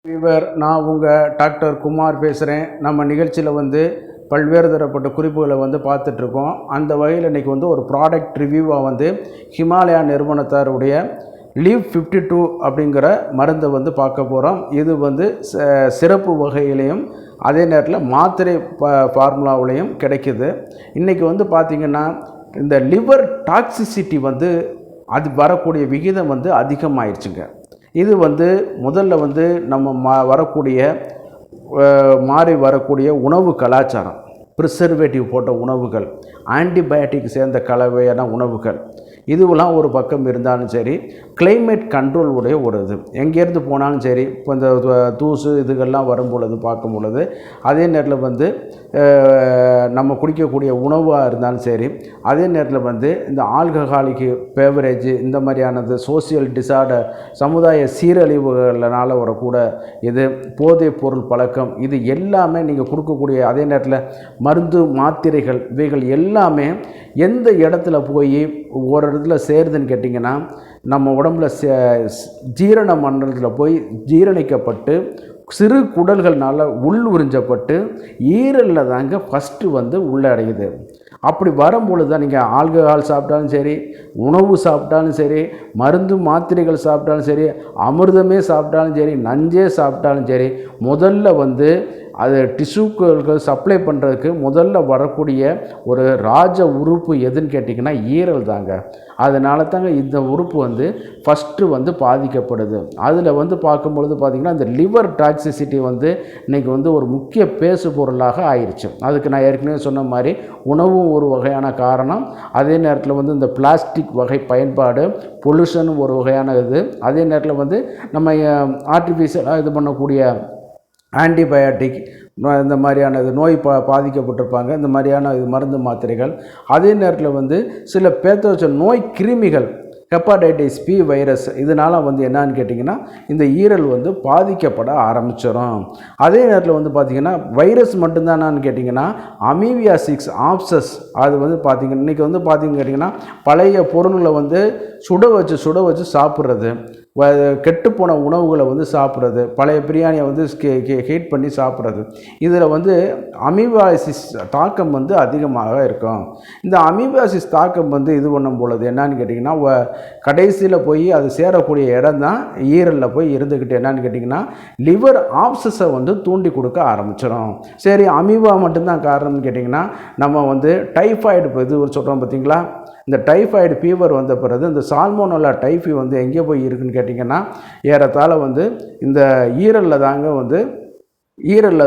இவர் நான் உங்கள் டாக்டர் குமார் பேசுகிறேன். நம்ம நிகழ்ச்சியில் பல்வேறு தரப்பட்ட குறிப்புகளை பார்த்துட்ருக்கோம். அந்த வகையில் இன்றைக்கி ஒரு ப்ராடக்ட் ரிவ்யூவாக ஹிமாலயா நிறுவனத்தாருடைய லீவ் 52 அப்படிங்கிற மருந்தை பார்க்க போகிறோம். இது சிறப்பு வகையிலையும் அதே நேரத்தில் மாத்திரை ஃபார்முலாவிலையும் கிடைக்குது. இன்றைக்கி பார்த்திங்கன்னா இந்த லிவர் டாக்ஸிசிட்டி அது வரக்கூடிய விகிதம் அதிகமாகிடுச்சுங்க. இது முதல்ல நம்ம வரக்கூடிய மாறி வரக்கூடிய உணவு கலாச்சாரம், ப்ரிசர்வேட்டிவ் போட்ட உணவுகள், ஆன்டிபயோட்டிக் சேர்ந்த கலவையான உணவுகள், இதுவெல்லாம் ஒரு பக்கம் இருந்தாலும் சரி, கிளைமேட் கண்ட்ரோல் உடைய ஒரு இது எங்கேருந்து போனாலும் சரி, இப்போ இந்த தூசு இதுகள்லாம் வரும் பொழுது பார்க்கும் பொழுது அதே நேரத்தில் நம்ம குடிக்கக்கூடிய உணவாக இருந்தாலும் சரி, அதே நேரத்தில் இந்த ஆல்கஹாலிக் பேவரேஜ் இந்த மாதிரியானது, சோசியல் டிசார்டர் சமுதாய சீரழிவுகளால் வரக்கூட இது, போதைப் பொருள் பழக்கம், இது எல்லாமே நீங்கள் கொடுக்கக்கூடிய அதே நேரத்தில் மருந்து மாத்திரைகள் இவைகள் எல்லாமே எந்த இடத்துல போய் ஒரு இடத்துல சேருதுன்னு கேட்டிங்கன்னா நம்ம உடம்புல ஜீரண மண்டலத்தில் போய் ஜீரணிக்கப்பட்டு சிறு குடல்கள்னால் உள் உறிஞ்சப்பட்டு ஈரலில் தாங்க ஃபஸ்ட்டு உள்ளடையுது. அப்படி வரும்பொழுது தான் நீங்கள் ஆல்கஹால் சாப்பிட்டாலும் சரி, உணவு சாப்பிட்டாலும் சரி, மருந்து மாத்திரைகள் சாப்பிட்டாலும் சரி, அமிர்தமே சாப்பிட்டாலும் சரி, நஞ்சே சாப்பிட்டாலும் சரி, முதல்ல அது டிஷ்யூக்களுக்கு சப்ளை பண்ணுறதுக்கு முதல்ல வரக்கூடிய ஒரு ராஜ உறுப்பு எதுன்னு கேட்டிங்கன்னா ஈரல் தாங்க. அதனால தாங்க இந்த உறுப்பு ஃபஸ்ட்டு பாதிக்கப்படுது. அதில் பார்க்கும்பொழுது பார்த்திங்கன்னா இந்த லிவர் டாக்ஸிசிட்டி இன்றைக்கி ஒரு முக்கிய பேசு பொருளாக ஆயிடுச்சு. அதுக்கு நான் ஏற்கனவே சொன்ன மாதிரி உணவும் ஒரு வகையான காரணம், அதே நேரத்தில் இந்த பிளாஸ்டிக் வகை பயன்பாடு, பொல்யூஷன் ஒரு வகையான இது, அதே நேரத்தில் நம்ம ஆர்டிஃபிஷியலாக இது பண்ணக்கூடிய ஆன்டிபயோட்டிக் இந்த மாதிரியானது நோய் பாதிக்கப்பட்டிருப்பாங்க, இந்த மாதிரியான இது மருந்து மாத்திரைகள், அதே நேரத்தில் சில பேத்தோஜன் நோய் கிருமிகள், ஹெப்பாடைட்டிஸ் பி வைரஸ், இதனால் என்னன்னு கேட்டிங்கன்னா இந்த ஈரல் பாதிக்கப்பட ஆரம்பிச்சிடும். அதே நேரத்தில் பார்த்திங்கன்னா வைரஸ் மட்டும்தானான்னு கேட்டிங்கன்னா அமீபியாசிக்ஸ் ஆப்சஸ் அது பார்த்திங்கன்னா இன்றைக்கி பார்த்திங்கன்னு கேட்டிங்கன்னா பழைய பொருள்களை சுட வச்சு சாப்பிட்றது, கெட்டுப்போன உணவுகளை சாப்பிட்றது, பழைய பிரியாணியை ஹீட் பண்ணி சாப்பிட்றது, இதில் அமீபாசிஸ் தாக்கம் அதிகமாக இருக்கும். இந்த அமீபாசிஸ் தாக்கம் இது பண்ணும் பொழுது என்னன்னு கேட்டிங்கன்னா கடைசியில் போய் அது சேரக்கூடிய இடம் தான் ஈரலில் போய் இருந்துக்கிட்டு என்னன்னு கேட்டிங்கன்னா லிவர் ஆப்சஸை தூண்டி கொடுக்க ஆரம்பிச்சிடும். சரி, அமீபா மட்டும்தான் காரணம்னு கேட்டிங்கன்னா நம்ம டைஃபாய்டு இது சொல்கிறோம் பார்த்தீங்களா, இந்த டைஃபாய்டு ஃபீவர் வந்த பிறகு இந்த சால்மோனல்லா டைஃபி எங்கே போய் இருக்குன்னு கேட்டிங்கன்னா ஏறத்தாழ இந்த ஈரலில்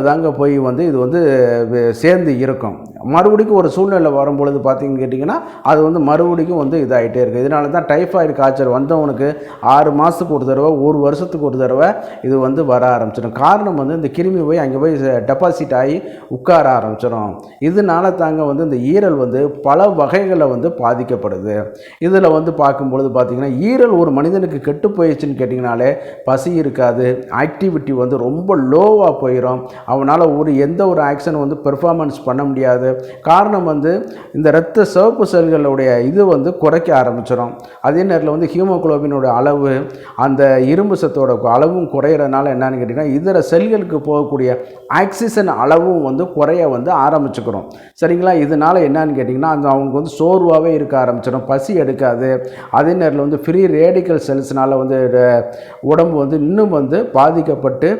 தாங்க போய் இது சேர்ந்து இருக்கும். மறுபடிக்கும் ஒரு சூழ்நிலை வரும்பொழுது பார்த்திங்கன்னு கேட்டிங்கன்னா அது மறுபடிக்கும் இதாகிட்டே இருக்குது. இதனால தான் டைஃபாய்டு காய்ச்சல் வந்தவனுக்கு 6 மாதத்துக்கு ஒரு தடவை, 1 வருஷத்துக்கு ஒரு தடவை இது வர ஆரம்பிச்சிடும். காரணம் இந்த கிருமி போய் அங்கே போய் டெபாசிட் ஆகி உட்கார ஆரம்பிச்சிடும். இதனால தாங்க இந்த ஈரல் பல வகைகளில் பாதிக்கப்படுது. இதில் பார்க்கும்பொழுது பார்த்திங்கன்னா ஈரல் ஒரு மனிதனுக்கு கெட்டு போயிடுச்சுன்னு கேட்டிங்கனாலே பசி இருக்காது, ஆக்டிவிட்டி ரொம்ப லோவாக போய் அவனால் எந்த ஒரு ஆக்ஷன் பெர்ஃபார்மன்ஸ் பண்ண முடியாது. காரணம் இந்த இரத்த சிவப்பு செல்களுடைய இது குறைக்க ஆரம்பிச்சிடும். அதே நேரத்தில் ஹீமோகுளோபினோட அளவு, அந்த இரும்பு சத்தோட அளவும் குறையிறதுனால என்னன்னு கேட்டிங்கன்னா இதர செல்களுக்கு போகக்கூடிய ஆக்சிஜன் அளவும் குறைய ஆரம்பிச்சுக்கிறோம். சரிங்களா? இதனால் என்னன்னு கேட்டிங்கன்னா அவங்க சோர்வாகவே இருக்க ஆரம்பிச்சிடும், பசி எடுக்காது. அதே நேரத்தில் ஃப்ரீ ரேடிக்கல் செல்ஸ்னால் உடம்பு இன்னும் பாதிக்கப்பட்டு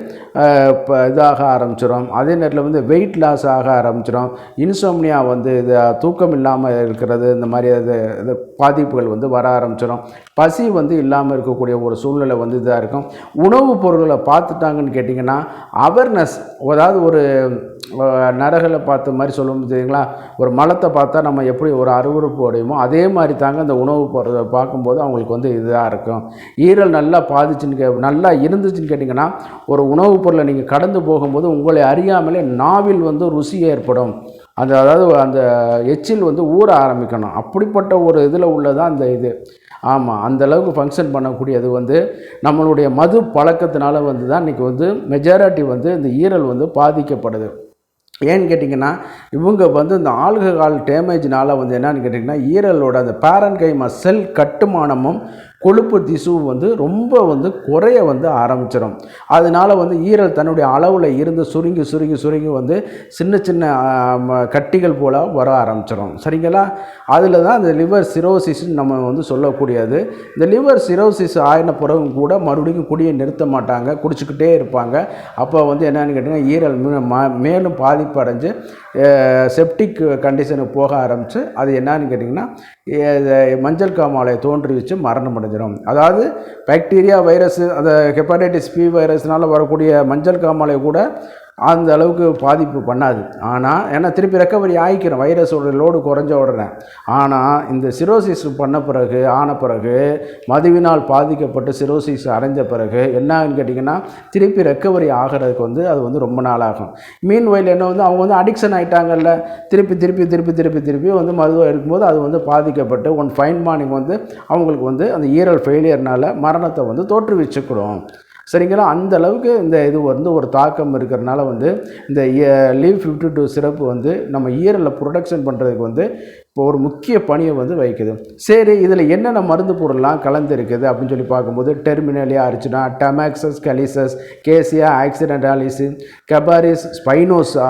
இதாக ஆரம்பிச்சிடும். அதே நேரத்தில் வெயிட் லாஸ் ஆக ஆரம்பிச்சிடும். இன்சோம்னியா இது தூக்கம் இல்லாமல் இருக்கிறது, இந்த மாதிரி இது பாதிப்புகள் வர ஆரம்பிச்சிடும். பசி இல்லாமல் இருக்கக்கூடிய ஒரு சூழ்நிலை இதாக இருக்கும். உணவுப் பொருட்களை பார்த்துட்டாங்கன்னு கேட்டிங்கன்னா அவேர்னஸ், அதாவது ஒரு நரகளை பார்த்த மாதிரி சொல்லும் தெரியுங்களா, ஒரு மலத்தை பார்த்தா நம்ம எப்படி ஒரு அருவருப்பு அடையுமோ அதே மாதிரி தாங்க இந்த உணவு பொருளை பார்க்கும்போது அவங்களுக்கு இதாக இருக்கும். ஈரல் நல்லா நல்லா இருந்துச்சுன்னு கேட்டிங்கன்னா ஒரு உணவுப் பொருளை நீங்கள் கடந்து போகும்போது உங்களை அறியாமலே நாவில் ருசி ஏற்படும். அதாவது அந்த எச்சில் ஊற ஆரம்பிக்கணும். அப்படிப்பட்ட ஒரு இதில் உள்ளதான் அந்த இது. ஆமாம், அந்தளவுக்கு ஃபங்க்ஷன் பண்ணக்கூடியது நம்மளுடைய மது பழக்கத்தினால தான் இன்றைக்கி மெஜாரிட்டி இந்த ஈரல் பாதிக்கப்படுது. ஏன்னு கேட்டிங்கன்னா இவங்க இந்த ஆல்கஹால் டேமேஜ்னால் என்னன்னு கேட்டிங்கன்னா ஈரலோட அந்த பேரன்கைமா செல் கட்டுமானமும் கொழுப்பு திசு வந்து ரொம்ப வந்து குறைய வந்து ஆரம்பிச்சிடும். அதனால வந்து ஈரல் தன்னுடைய அளவில் இருந்து சுருங்கி சுருங்கி சுருங்கி வந்து சின்ன சின்ன கட்டிகள் போல் வர ஆரம்பிச்சிடும். சரிங்களா? அதில் தான் இந்த லிவர் சிரோசிஸ்ன்னு நம்ம வந்து சொல்லக்கூடியது. இந்த லிவர் சிரோசிஸ் ஆயின பிறகும் கூட மறுபடியும் குடியை நிறுத்த மாட்டாங்க, குடிச்சிக்கிட்டே இருப்பாங்க. அப்போ வந்து என்னென்னு கேட்டிங்கன்னா ஈரல் மேலும் பாதிப்பு அடைஞ்சு செப்டிக் கண்டிஷனுக்கு போக ஆரம்பித்து அது என்னன்னு கேட்டிங்கன்னா மஞ்சள் காமாலையை தோன்றுவிச்சு மரணம் அடைஞ்சிடும். அதாவது பாக்டீரியா வைரஸ் அந்த ஹெப்படைட்டிஸ் பி வைரஸ்னால் வரக்கூடிய மஞ்சள் காமாலை கூட அந்த அளவுக்கு பாதிப்பு பண்ணாது. ஆனால் ஏன்னா திருப்பி ரெக்கவரி ஆகிக்கிறோம் வைரஸோட லோடு குறைஞ்ச உடனே. ஆனால் இந்த சிரோசிஸ் ஆன பிறகு மதுவினால் பாதிக்கப்பட்டு சிரோசிஸ் அடைஞ்ச பிறகு என்னன்னு கேட்டிங்கன்னா திருப்பி ரெக்கவரி ஆகிறதுக்கு வந்து அது வந்து ரொம்ப நாள் ஆகும். மீன் வயல் என்ன வந்து அவங்க வந்து அடிக்ஷன் ஆகிட்டாங்கல்ல, திருப்பி திருப்பி திருப்பி திருப்பி திருப்பி வந்து மதுவை இருக்கும்போது அது வந்து பாதிக்கப்பட்டு ஒன் ஃபைன் மார்னிங் வந்து அவங்களுக்கு வந்து அந்த ஈரல் ஃபெயிலியர்னால் மரணத்தை வந்து தோற்றுவிச்சுக்கிறோம். சரிங்களா? அந்த அளவுக்கு இந்த இது வந்து ஒரு தாக்கம் இருக்கிறதுனால வந்து இந்த லீவ் 52 சிரப்பு வந்து நம்ம ஈரலில் ப்ரொடக்ஷன் பண்ணுறதுக்கு வந்து இப்போ ஒரு முக்கிய பணியை வந்து வகிக்குது. சரி, இதில் என்னென்ன மருந்து பொருள்லாம் கலந்து இருக்குது அப்படின்னு சொல்லி பார்க்கும்போது டெர்மினலியா அரிச்சினா, டமாக்சஸ் கலிசஸ், கேசியா ஆக்சிடென்டாலிஸு, கபாரிஸ் ஸ்பைனோசா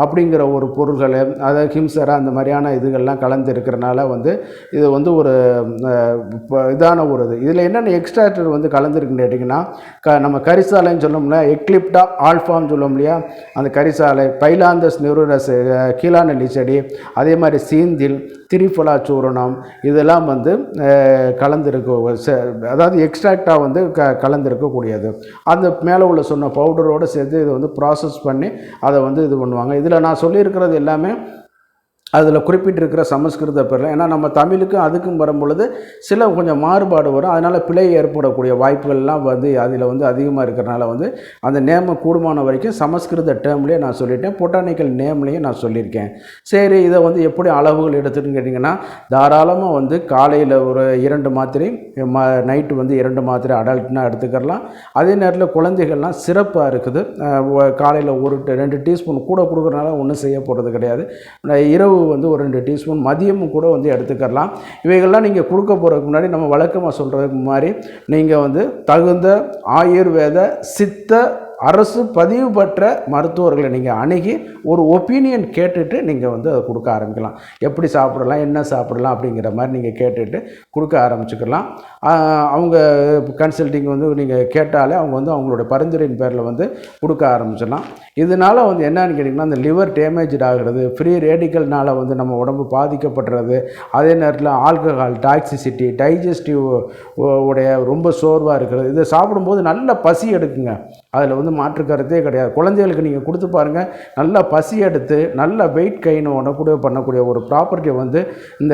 அப்படிங்கிற ஒரு பொருள்கள், அதாவது ஹிம்சரா அந்த மாதிரியான இதுகள்லாம் கலந்து இருக்கிறனால வந்து இது வந்து ஒரு இதான ஒரு இது. இதில் என்னென்ன எக்ஸ்ட்ராக்டர் வந்து கலந்துருக்குன்னு கேட்டிங்கன்னா நம்ம கரிசாலைன்னு சொல்லோம்ல, எக்லிப்டா ஆல்ஃபான்னு சொல்லுவோம் இல்லையா, அந்த கரிசாலை, பைலாந்தஸ் நியூரஸ், கீழாநெல்லி செடி, அதே மாதிரி சீந்தில், திரிஃபலா சூரணம் இதெல்லாம் வந்து கலந்துருக்க, அதாவது எக்ஸ்ட்ராக்டாக வந்து கலந்துருக்கக்கூடியது. அந்த மேலே உள்ள சொன்ன பவுடரோடு சேர்த்து இதை வந்து ப்ராசஸ் பண்ணி அதை வந்து இது பண்ணுவாங்க. இதில் நான் சொல்லியிருக்கிறது எல்லாமே அதில் குறிப்பிட்டிருக்கிற சமஸ்கிருத பேரில். ஏன்னா நம்ம தமிழுக்கும் அதுக்கும் வரும்பொழுது சில கொஞ்சம் மாறுபாடு வரும். அதனால் பிழை ஏற்படக்கூடிய வாய்ப்புகள்லாம் வந்து அதில் வந்து அதிகமாக இருக்கிறனால வந்து அந்த நேமை கூடுமான வரைக்கும் சமஸ்கிருத டேர்ம்லேயே நான் சொல்லிட்டேன், பொட்டானிக்கல் நேம்லேயும் நான் சொல்லியிருக்கேன். சரி, இதை வந்து எப்படி அளவுகள் எடுத்துன்னு கேட்டிங்கன்னா தாராளமாக வந்து காலையில் ஒரு 2 மாத்திரை, நைட்டு வந்து 2 மாத்திரை அடல்ட்னா எடுத்துக்கலாம். அதே நேரத்தில் குழந்தைகள்லாம் சிறப்பாக இருக்குது. காலையில் 2 டீஸ்பூன் கூட கொடுக்குறதுனால ஒன்றும் செய்ய போகிறது கிடையாது. இரவு வந்து ஒரு 2 டீஸ்பூன், மதியமும் கூட வந்து எடுத்துக்கலாம். இவைகள்லாம் நீங்கள் கொடுக்க போகிறதுக்கு முன்னாடி நம்ம வழக்கமாக சொல்கிறதுக்கு மாதிரி நீங்கள் வந்து தகுந்த ஆயுர்வேத சித்த அரசு பதிவு பெற்ற மருத்துவர்களை நீங்கள் அணுகி ஒரு ஒப்பீனியன் கேட்டுட்டு நீங்கள் வந்து அதை கொடுக்க ஆரம்பிக்கலாம். எப்படி சாப்பிடலாம், என்ன சாப்பிடலாம் அப்படிங்கிற மாதிரி நீங்கள் கேட்டுட்டு கொடுக்க ஆரம்பிச்சுக்கலாம். அவங்க கன்சல்டிங் வந்து நீங்கள் கேட்டாலே அவங்க வந்து அவங்களோட பரிந்துரையின் பேரில் வந்து கொடுக்க ஆரம்பிச்சிடலாம். இதனால் வந்து என்னன்னு கேட்டிங்கன்னா அந்த லிவர் டேமேஜ் ஆகிறது, ஃப்ரீ ரேடிக்கல்னால் வந்து நம்ம உடம்பு பாதிக்கப்படுறது, அதே நேரத்தில் ஆல்கஹால் டாக்ஸிசிட்டி, டைஜஸ்டிவ் உடைய ரொம்ப சோர்வாக இருக்கிறது. இதை சாப்பிடும்போது நல்ல பசி எடுக்குங்க, அதில் வந்து மாற்று கருத்தே கிடையாது. குழந்தைகளுக்கு நீங்கள் கொடுத்து பாருங்கள், நல்லா பசி எடுத்து நல்ல வெயிட் கெயின் கூட பண்ணக்கூடிய ஒரு ப்ராப்பர்ட்டியை வந்து இந்த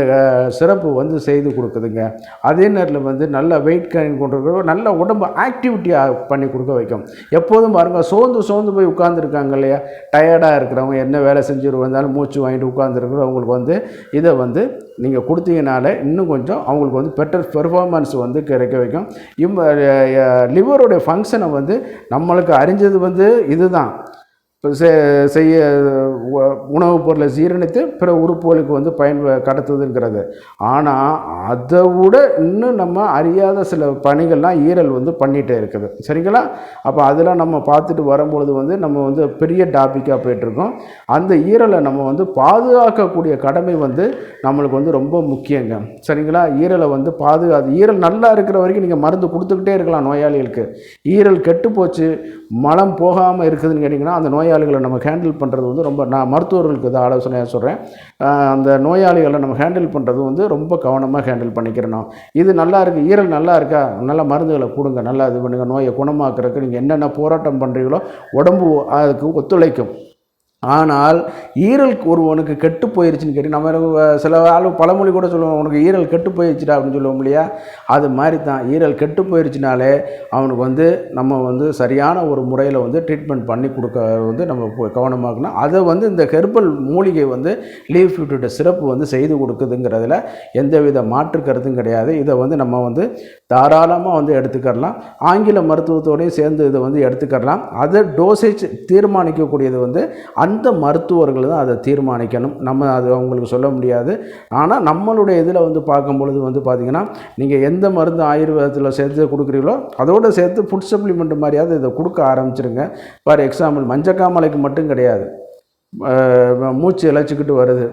சிறப்பு வந்து செய்து கொடுக்குதுங்க. அதே நேரத்தில் வந்து நல்ல வெயிட் கெயின் கொண்டு நல்ல உடம்பு ஆக்டிவிட்டியாக பண்ணி கொடுக்க வைக்கும். எப்போதும் பாருங்கள், சோர்ந்து போய் உட்கார்ந்துருக்காங்க இல்லையா, டயர்டாக இருக்கிறவங்க, என்ன வேலை செஞ்சுட்டு வந்தாலும் மூச்சு வாங்கிட்டு உட்கார்ந்துருக்கிறவங்களுக்கு வந்து இதை வந்து நீங்கள் கொடுத்தீங்கனால இன்னும் கொஞ்சம் அவங்களுக்கு வந்து பெட்டர் பெர்ஃபார்மன்ஸ் வந்து கிடைக்க வைக்கும். லிவருடைய ஃபங்க்ஷனை வந்து நம்மளுக்கு அறிஞ்சது வந்து இதுதான், செய்ய உணவுப் பொருளை ஜீரணித்து பிற உறுப்புகளுக்கு வந்து கடத்துவதுங்கிறது. ஆனால் அதை விட இன்னும் நம்ம அறியாத சில பணிகள்லாம் ஈரல் வந்து பண்ணிகிட்டே இருக்குது. சரிங்களா? அப்போ அதெல்லாம் நம்ம பார்த்துட்டு வரும்பொழுது வந்து நம்ம வந்து பெரிய டாப்பிக்காக போய்ட்டுருக்கோம். அந்த ஈரலை நம்ம வந்து பாதுகாக்கக்கூடிய கடமை வந்து நம்மளுக்கு வந்து ரொம்ப முக்கியங்க. சரிங்களா? ஈரலை வந்து ஈரல் நல்லா இருக்கிற வரைக்கும் நீங்கள் மருந்து கொடுத்துக்கிட்டே இருக்கலாம் நோயாளிகளுக்கு. ஈரல் கெட்டு போச்சு, மலம் போகாமல் இருக்குதுன்னு கேட்டிங்கன்னா அந்த நோயாளிகளை நம்ம ஹேண்டில் பண்ணுறது வந்து ரொம்ப, நான் மருத்துவர்களுக்கு இதை ஆலோசனையாக சொல்கிறேன், அந்த நோயாளிகளை நம்ம ஹேண்டில் பண்ணுறது வந்து ரொம்ப கவனமாக ஹேண்டில் பண்ணிக்கிறணும். இது நல்லா இருக்குது, ஈரல் நல்லா இருக்கா, நல்ல மருந்துகளை கொடுங்க, நல்லா இது பண்ணுங்கள். நோயை குணமாக்குறதுக்கு நீங்கள் என்னென்ன போராட்டம் பண்ணுறீங்களோ உடம்பு அதுக்கு ஒத்துழைக்கும். ஆனால் ஈரல் ஒருவனுக்கு கெட்டு போயிருச்சுன்னு கேட்டு நம்ம சில பழமொழி கூட சொல்லுவோம், உனக்கு ஈரல் கெட்டு போயிடுச்சுடா அப்படின்னு சொல்லுவோம் இல்லையா, அது மாதிரி தான் ஈரல் கெட்டு போயிருச்சுனாலே அவனுக்கு வந்து நம்ம வந்து சரியான ஒரு முறையில் வந்து ட்ரீட்மெண்ட் பண்ணி கொடுக்க வந்து நம்ம கவனமாகணும். அதை வந்து இந்த ஹெர்பல் மூலிகை வந்து லீவ் 52 சிறப்பு வந்து செய்து கொடுக்குதுங்கிறதுல எந்தவித மாற்று கருத்தும் கிடையாது. இதை வந்து நம்ம வந்து தாராளமாக வந்து எடுத்துக்கலாம். ஆங்கில மருத்துவத்தோடையும் சேர்ந்து இதை வந்து எடுத்துக்கலாம். அதை டோசேஜ் தீர்மானிக்கக்கூடியது வந்து அந்த மருத்துவர்கள் தான் அதை தீர்மானிக்கணும். நம்ம அது அவங்களுக்கு சொல்ல முடியாது. ஆனால் நம்மளுடைய இதில் வந்து பார்க்கும்பொழுது வந்து பார்த்திங்கன்னா, நீங்கள் எந்த மருந்து ஆயுர்வேதத்தில் சேர்த்து கொடுக்குறீங்களோ அதோடு சேர்த்து ஃபுட் சப்ளிமெண்ட் மாதிரியாவது இதை கொடுக்க ஆரம்பிச்சிருங்க. ஃபார் எக்ஸாம்பிள் மஞ்சக்காமலைக்கு மட்டும் கிடையாது, மூச்சு இழைச்சிக்கிட்டு வருது,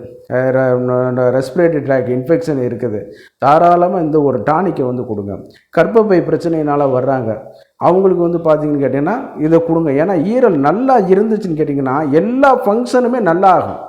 ரெஸ்பிரேட்டரி ட்ராக் இன்ஃபெக்ஷன் இருக்குது, தாராளமாக இந்த ஒரு டானிக்கை வந்து கொடுங்க. கர்ப்பப்பை பிரச்சனையினால் வர்றாங்க, அவங்களுக்கு வந்து பார்த்தீங்கன்னு கேட்டிங்கன்னா இதை கொடுங்க. ஏன்னா ஈரல் நல்லா இருந்துச்சுன்னு கேட்டிங்கன்னா எல்லா ஃபங்க்ஷனுமே நல்லா ஆகும்.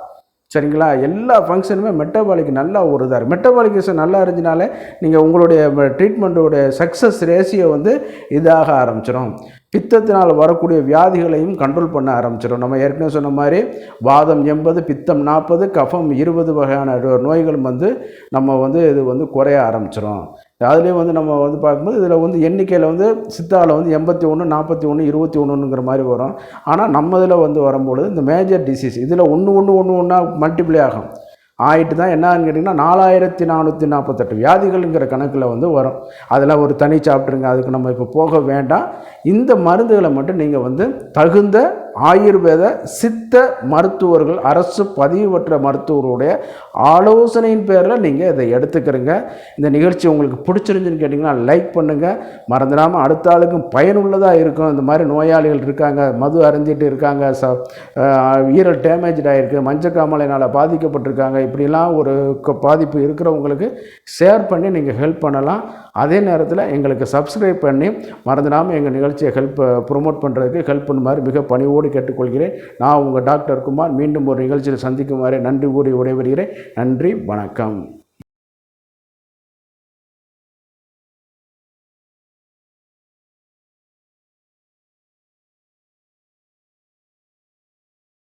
சரிங்களா? எல்லா ஃபங்க்ஷனுமே மெட்டபாலிக் நல்லா ஒரு இதாக இருக்கும். மெட்டபாலிகேஷன் நல்லா இருந்துச்சுனாலே நீங்கள் உங்களுடைய ட்ரீட்மெண்ட்டோடைய சக்ஸஸ் ரேஷியோ வந்து இதாக ஆரம்பிச்சிடும். பித்தத்தினால் வரக்கூடிய வியாதிகளையும் கண்ட்ரோல் பண்ண ஆரம்பிச்சிடும். நம்ம ஏற்கனவே சொன்ன மாதிரி வாதம் 80, பித்தம் 40, கஃபம் 20 வகையான நோய்கள் வந்து நம்ம வந்து இது வந்து குறைய ஆரம்பிச்சிடும். அதுலேயும் வந்து நம்ம வந்து பார்க்கும்போது இதில் வந்து எண்ணிக்கையில் வந்து சித்தாவில் வந்து 81, 41, 21ங்கிற மாதிரி வரும். ஆனால் நம்ம இதில் வந்து வரும்பொழுது இந்த மேஜர் டிசீஸ் இதில் ஒன்றா மல்டிப்ளை ஆகும். ஆகிட்டு தான் என்னன்னு கேட்டிங்கன்னா 4448 வியாதிகள்ங்கிற கணக்கில் வந்து வரும். அதில் ஒரு தனி சாப்பிட்ருங்க, அதுக்கு நம்ம இப்போ போக வேண்டாம். இந்த மருந்துகளை மட்டும் நீங்கள் வந்து தகுந்த ஆயுர்வேத சித்த மருத்துவர்கள், அரசு பதிவு பெற்ற மருத்துவருடைய ஆலோசனையின் பேரில் நீங்கள் இதை எடுத்துக்கிறீங்க. இந்த நிகழ்ச்சி உங்களுக்கு பிடிச்சிருந்துன்னு கேட்டிங்கன்னா லைக் பண்ணுங்கள். மறந்துடாமல் அடுத்த ஆளுக்கும் பயனுள்ளதாக இருக்கும். இந்த மாதிரி நோயாளிகள் இருக்காங்க, மது அருந்திட்டு இருக்காங்க, ஈரல் டேமேஜ் ஆகிருக்கு, மஞ்சக்காமலையினால் பாதிக்கப்பட்டிருக்காங்க, இப்படிலாம் ஒரு பாதிப்பு இருக்கிறவங்களுக்கு ஷேர் பண்ணி நீங்கள் ஹெல்ப் பண்ணலாம். அதே நேரத்தில் எங்களுக்கு சப்ஸ்கிரைப் பண்ணி மறந்துடாமல் எங்கள் நிகழ்ச்சியை ப்ரொமோட் பண்ணுறதுக்கு ஹெல்ப் பண்ணுமாறு மிக பணிவோடு கேட்டுக்கொள்கிறேன். நான் உங்கள் டாக்டர் குமார். மீண்டும் ஒரு நிகழ்ச்சியில் சந்திக்குமாறு நன்றி கூறி விடைபெறுகிறேன். நன்றி, வணக்கம்.